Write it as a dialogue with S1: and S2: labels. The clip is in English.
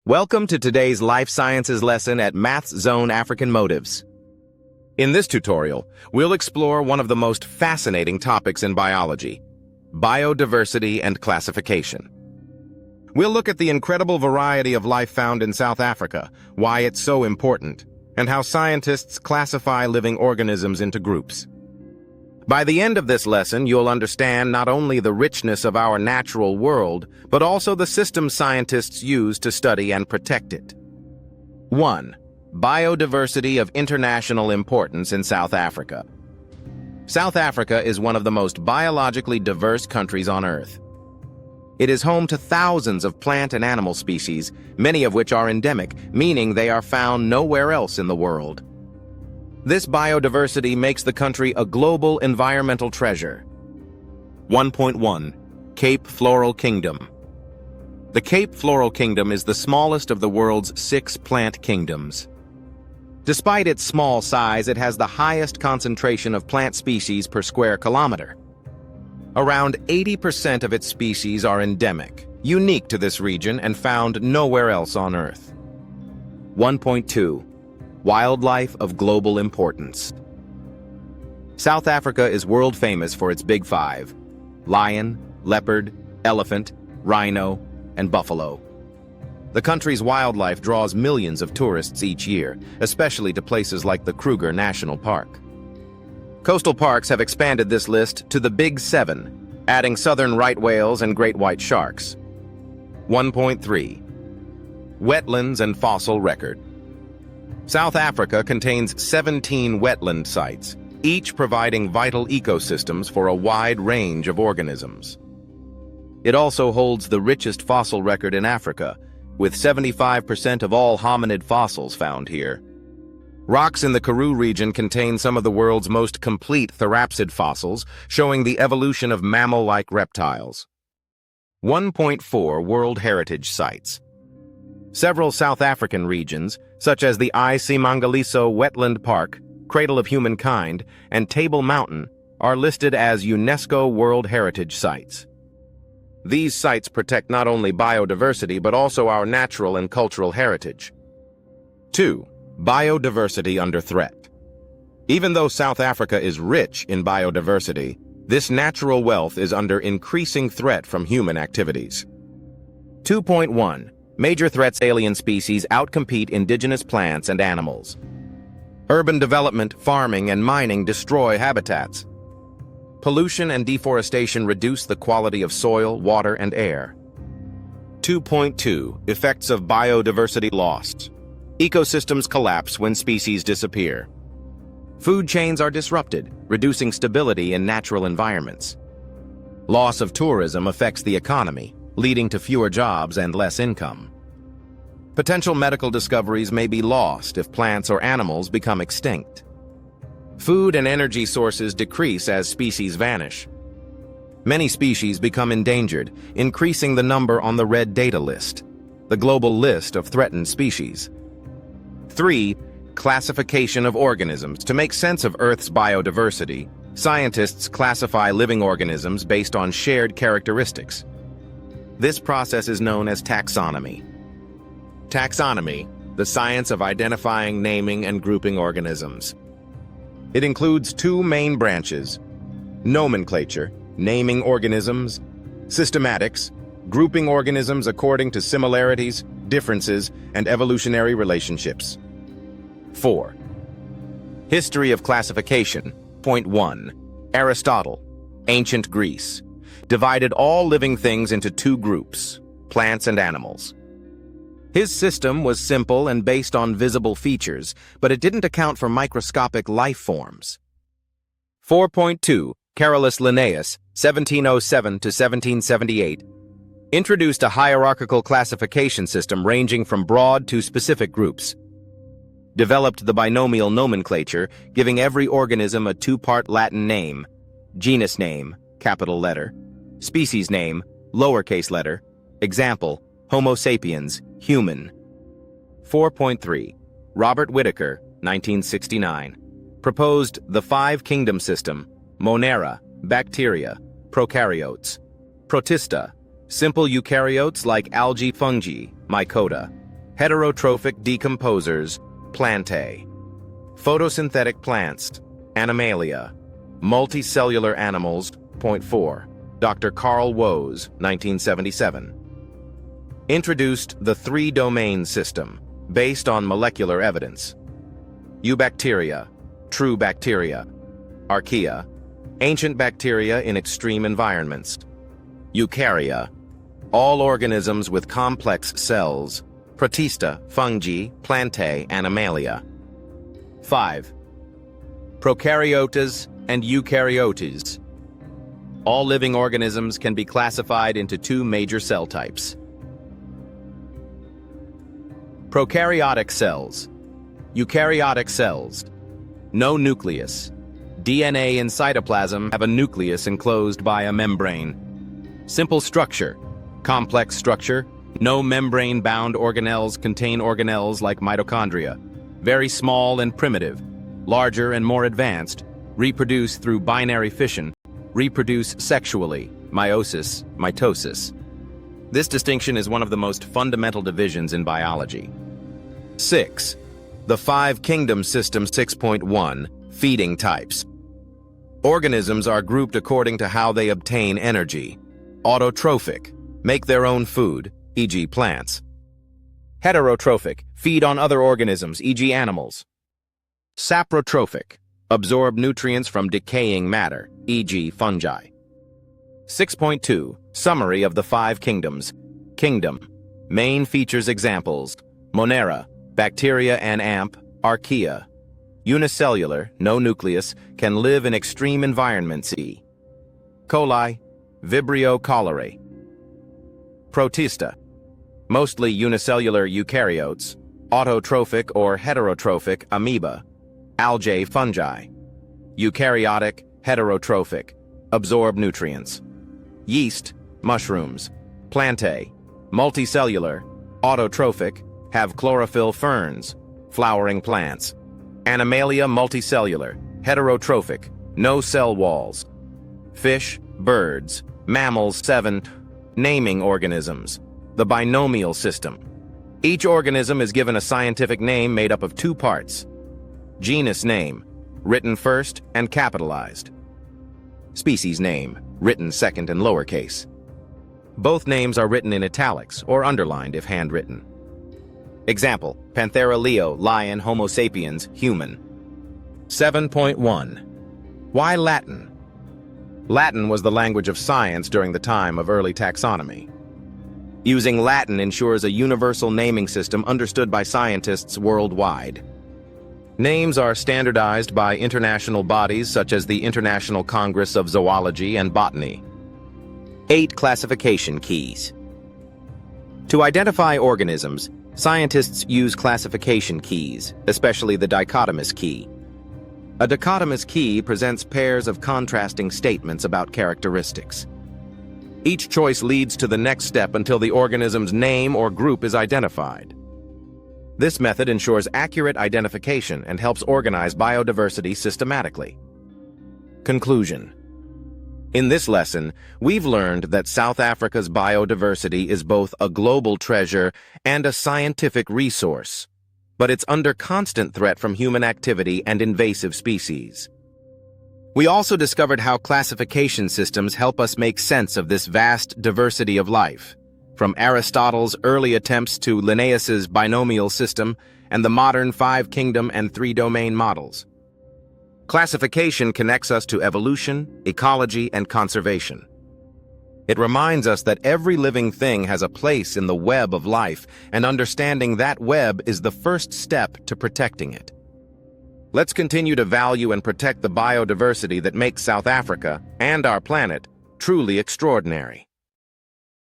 S1: Welcome to today's Life Sciences lesson at Maths Zone African Motives. In this tutorial, we'll explore one of the most fascinating topics in biology, biodiversity and classification. We'll look at the incredible variety of life found in South Africa, why it's so important, and how scientists classify living organisms into groups. By the end of this lesson, you'll understand not only the richness of our natural world, but also the systems scientists use to study and protect it. 1. Biodiversity of international importance in South Africa. South Africa is one of the most biologically diverse countries on Earth. It is home to thousands of plant and animal species, many of which are endemic, meaning they are found nowhere else in the world. This biodiversity makes the country a global environmental treasure. 1.1. Cape Floral Kingdom. The Cape Floral Kingdom is the smallest of the world's 6 plant kingdoms. Despite its small size, it has the highest concentration of plant species per square kilometer. Around 80% of its species are endemic, unique to this region and found nowhere else on Earth. 1.2. Wildlife of global importance. South Africa is world famous for its Big Five: lion, leopard, elephant, rhino, and buffalo. The country's wildlife draws millions of tourists each year, especially to places like the Kruger National Park. Coastal parks have expanded this list to the Big Seven, adding southern right whales and great white sharks. 1.3. Wetlands and fossil record. South Africa contains 17 wetland sites, each providing vital ecosystems for a wide range of organisms. It also holds the richest fossil record in Africa, with 75% of all hominid fossils found here. Rocks in the Karoo region contain some of the world's most complete therapsid fossils, showing the evolution of mammal-like reptiles. 1.4 World Heritage Sites. Several South African regions, such as the Isimangaliso Wetland Park, Cradle of Humankind, and Table Mountain, are listed as UNESCO World Heritage Sites. These sites protect not only biodiversity but also our natural and cultural heritage. 2. Biodiversity under threat. Even though South Africa is rich in biodiversity, this natural wealth is under increasing threat from human activities. 2.1. Major threats: alien species outcompete indigenous plants and animals. Urban development, farming, and mining destroy habitats. Pollution and deforestation reduce the quality of soil, water, and air. 2.2. Effects of biodiversity loss. Ecosystems collapse when species disappear. Food chains are disrupted, reducing stability in natural environments. Loss of tourism affects the economy, leading to fewer jobs and less income. Potential medical discoveries may be lost if plants or animals become extinct. Food and energy sources decrease as species vanish. Many species become endangered, increasing the number on the Red Data List, the global list of threatened species. 3. Classification of organisms. To make sense of Earth's biodiversity, scientists classify living organisms based on shared characteristics. This process is known as taxonomy. Taxonomy, the science of identifying, naming, and grouping organisms. It includes 2 main branches: nomenclature, naming organisms; systematics, grouping organisms according to similarities, differences, and evolutionary relationships. 4. History of classification. Point 1. Aristotle, ancient Greece, divided all living things into 2 groups, plants and animals. His system was simple and based on visible features, but it didn't account for microscopic life forms. 4.2. Carolus Linnaeus, 1707 to 1778, introduced a hierarchical classification system ranging from broad to specific groups. Developed the binomial nomenclature, giving every organism a 2-part Latin name: genus name, capital letter; species name, lowercase letter. Example: Homo sapiens, human. 4.3. Robert Whittaker, 1969, proposed the 5-kingdom system: Monera, bacteria; Prokaryotes; Protista, simple eukaryotes like algae, fungi; Mycota; Heterotrophic decomposers, Plantae. Photosynthetic plants, Animalia. Multicellular animals, Point 4. Dr. Carl Woese, 1977. Introduced the three-domain system, based on molecular evidence. Eubacteria, true bacteria. Archaea, ancient bacteria in extreme environments. Eukarya, all organisms with complex cells. Protista, fungi, plantae, animalia. 5. Prokaryotes and eukaryotes. All living organisms can be classified into two major cell types. Prokaryotic cells. Eukaryotic cells. No nucleus. DNA in cytoplasm have a nucleus enclosed by a membrane. Simple structure. Complex structure. No membrane-bound organelles contain organelles like mitochondria. Very small and primitive. Larger and more advanced. Reproduce through binary fission. Reproduce sexually. Meiosis, mitosis. This distinction is one of the most fundamental divisions in biology. 6. The Five-Kingdom System 6.1, Feeding Types. Organisms are grouped according to how they obtain energy. Autotrophic, make their own food, e.g. plants. Heterotrophic, feed on other organisms, e.g. animals. Saprotrophic, absorb nutrients from decaying matter, e.g. fungi. 6.2, Summary of the Five Kingdoms. Kingdom. Main features examples. Monera, bacteria and archaea. Unicellular, no nucleus, can live in extreme environments, e. coli, Vibrio cholerae. Protista, mostly unicellular eukaryotes, autotrophic or heterotrophic amoeba, algae fungi. Eukaryotic, heterotrophic, absorb nutrients. Yeast, mushrooms. Plantae, multicellular, autotrophic, have chlorophyll ferns, flowering plants. Animalia multicellular, heterotrophic, no cell walls. Fish, birds, mammals. 7. Naming organisms. The binomial system. Each organism is given a scientific name made up of two parts. Genus name, written first and capitalized. Species name, written second and lowercase. Both names are written in italics or underlined if handwritten. Example, Panthera leo, lion, Homo sapiens, human. 7.1. Why Latin? Latin was the language of science during the time of early taxonomy. Using Latin ensures a universal naming system understood by scientists worldwide. Names are standardized by international bodies such as the International Congress of Zoology and Botany. 8 classification keys. To identify organisms, scientists use classification keys, especially the dichotomous key. A dichotomous key presents pairs of contrasting statements about characteristics. Each choice leads to the next step until the organism's name or group is identified. This method ensures accurate identification and helps organize biodiversity systematically. Conclusion. In this lesson, we've learned that South Africa's biodiversity is both a global treasure and a scientific resource, but it's under constant threat from human activity and invasive species. We also discovered how classification systems help us make sense of this vast diversity of life, from Aristotle's early attempts to Linnaeus's binomial system and the modern five-kingdom and three-domain models. Classification connects us to evolution, ecology, and conservation. It reminds us that every living thing has a place in the web of life, and understanding that web is the first step to protecting it. Let's continue to value and protect the biodiversity that makes South Africa and our planet truly extraordinary.